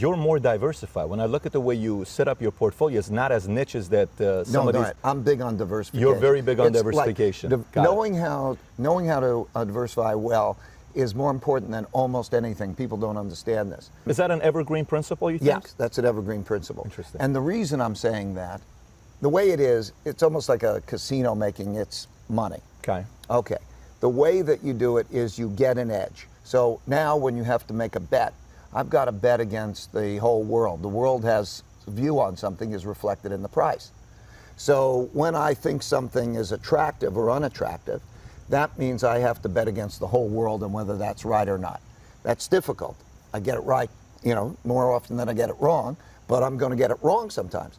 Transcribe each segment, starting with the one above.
because you're more diversified. When I look at the way you set up your portfolio, it's not as niche as that some of these. I'm big on diversification. You're very big on diversification. Like, knowing how to diversify well is more important than almost anything. People don't understand this. Is that an evergreen principle, you think? Yes, that's an evergreen principle. Interesting. And the reason I'm saying that, the way it is, it's almost like a casino making its money. Okay. Okay. The way that you do it is you get an edge. So now when you have to make a bet, I've got to bet against the whole world. The world has a view on something is reflected in the price. So when I think something is attractive or unattractive, that means I have to bet against the whole world and whether that's right or not. That's difficult. I get it right, more often than I get it wrong, but I'm going to get it wrong sometimes.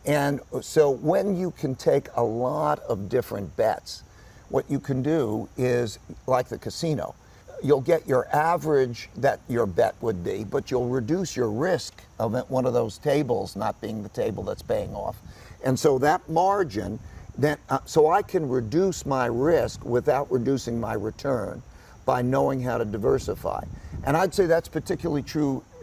And so when you can take a lot of different bets, what you can do is, like the casino, you'll get your average that your bet would be, but you'll reduce your risk of one of those tables not being the table that's paying off. And so that margin, so I can reduce my risk without reducing my return by knowing how to diversify. And I'd say that's particularly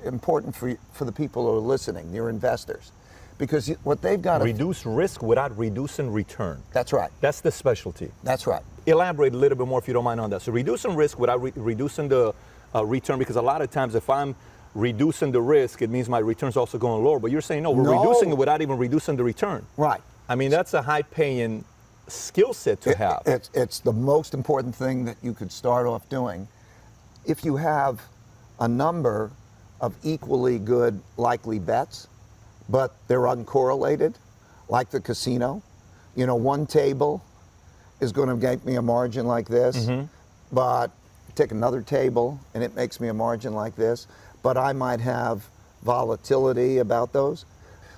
important for the people who are listening, your investors. Because what they've got to reduce risk without reducing return. That's right. That's the specialty. That's right. Elaborate a little bit more if you don't mind on that. So reducing risk without reducing the return, because a lot of times if I'm reducing the risk, it means my return's also going lower. But you're saying, no, we're reducing it without even reducing the return. Right. I mean, that's a high-paying skill set to have. It's the most important thing that you could start off doing. If you have a number of equally good likely bets, but they're uncorrelated, like the casino, one table is going to make me a margin like this, but take another table and it makes me a margin like this, but I might have volatility about those.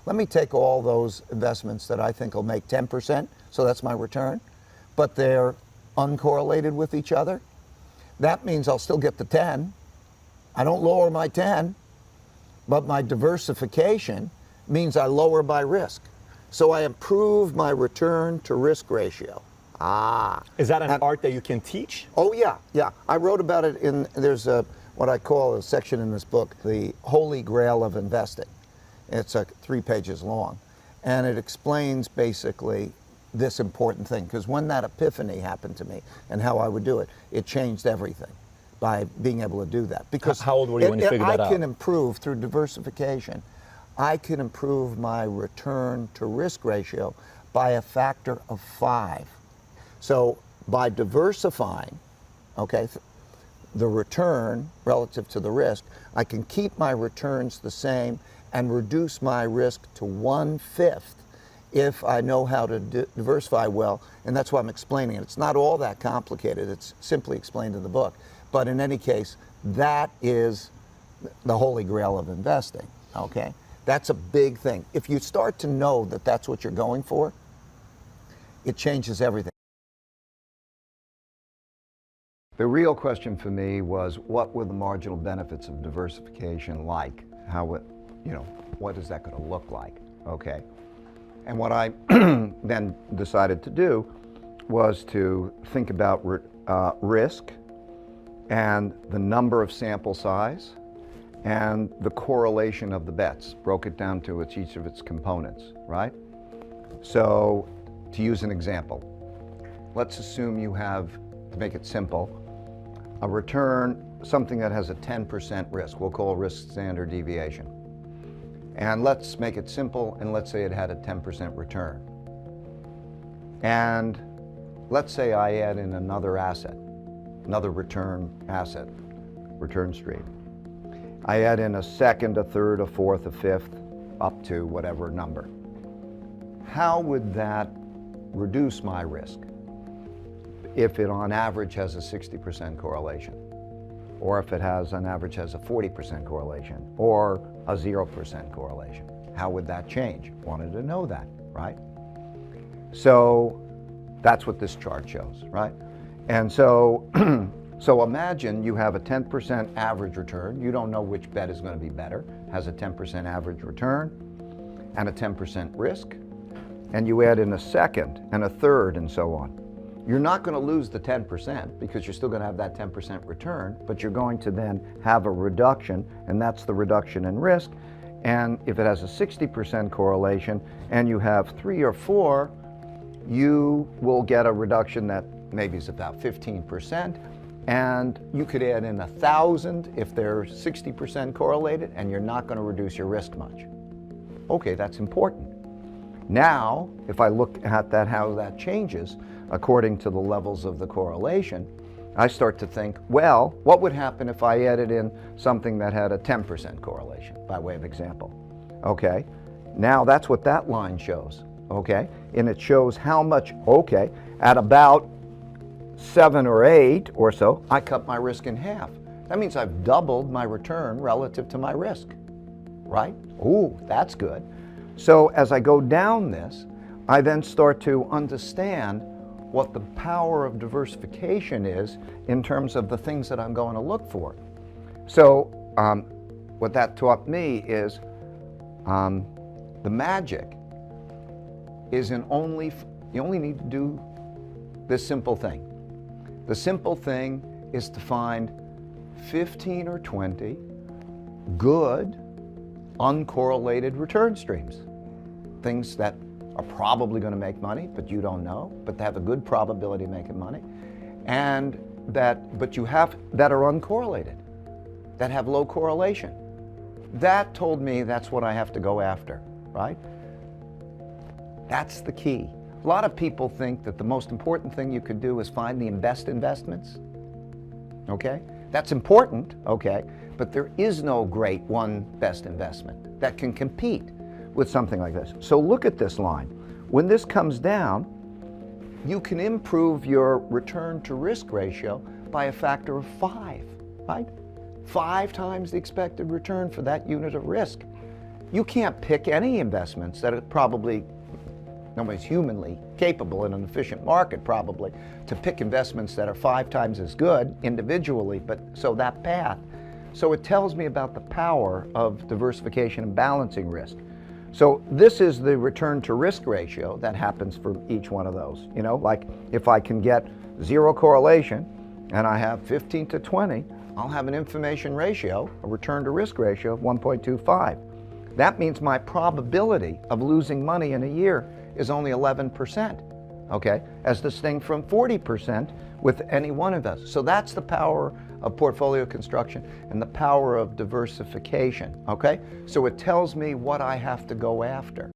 Let me take all those investments that I think will make 10%, so that's my return, but they're uncorrelated with each other. That means I'll still get the 10. I don't lower my 10, but my diversification means I lower my risk. So I improve my return to risk ratio. Is that an art that you can teach? Oh yeah. I wrote about it there's what I call a section in this book, the Holy Grail of Investing. It's 3 pages long. And it explains basically this important thing. Because when that epiphany happened to me and how I would do it, it changed everything by being able to do that. Because how old were you when you figured that out? I can improve through diversification. I can improve my return to risk ratio by a factor of 5. So by diversifying, the return relative to the risk, I can keep my returns the same and reduce my risk to 1/5 if I know how to diversify well. And that's why I'm explaining it. It's not all that complicated. It's simply explained in the book. But in any case, that is the holy grail of investing, okay? That's a big thing. If you start to know that that's what you're going for, it changes everything. The real question for me was, what were the marginal benefits of diversification like? What is that going to look like? Okay. And what I then decided to do was to think about risk and the number of sample size and the correlation of the bets, broke it down to each of its components, right? So, to use an example, let's assume you have, to make it simple, a return, something that has a 10% risk, we'll call risk standard deviation. And let's make it simple, and let's say it had a 10% return. And let's say I add in another asset, another return asset, return stream. I add in a second, a third, a fourth, a fifth, up to whatever number. How would that reduce my risk if it on average has a 60% correlation? Or if it has on average has a 40% correlation or a 0% correlation? How would that change? Wanted to know that, right? So that's what this chart shows, right? And so so imagine you have a 10% average return. You don't know which bet is going to be better. Has a 10% average return and a 10% risk. And you add in a second and a third and so on. You're not going to lose the 10% because you're still going to have that 10% return, but you're going to then have a reduction, and that's the reduction in risk. And if it has a 60% correlation and you have 3 or 4, you will get a reduction that maybe is about 15%. And you could add in 1,000 if they're 60% correlated, and you're not going to reduce your risk much. Okay, that's important. Now, if I look at that, how that changes according to the levels of the correlation, I start to think, well, what would happen if I added in something that had a 10% correlation, by way of example? Okay, now that's what that line shows, okay? And it shows how much, okay, at about 7 or 8 or so, I cut my risk in half. That means I've doubled my return relative to my risk, right? Ooh, that's good. So as I go down this, I then start to understand what the power of diversification is in terms of the things that I'm going to look for. So what that taught me is the magic is you only need to do this simple thing. The simple thing is to find 15 or 20 good, uncorrelated return streams. Things that are probably going to make money, but you don't know, but they have a good probability of making money, and that are uncorrelated, that have low correlation. That told me that's what I have to go after, right? That's the key. A lot of people think that the most important thing you could do is find the best investments. Okay? That's important, okay, but there is no great one best investment that can compete with something like this. So look at this line. When this comes down, you can improve your return to risk ratio by a factor of 5, right? 5 times the expected return for that unit of risk. You can't pick any investments that are probably, nobody's humanly capable in an efficient market probably to pick investments that are 5 times as good individually, but so that path. So it tells me about the power of diversification and balancing risk. So this is the return to risk ratio that happens for each one of those. You know, like if I can get 0 correlation and I have 15 to 20, I'll have an information ratio, a return to risk ratio of 1.25. That means my probability of losing money in a year is only 11%, okay, as distinct from 40% with any one of us. So that's the power of portfolio construction and the power of diversification, okay? So it tells me what I have to go after.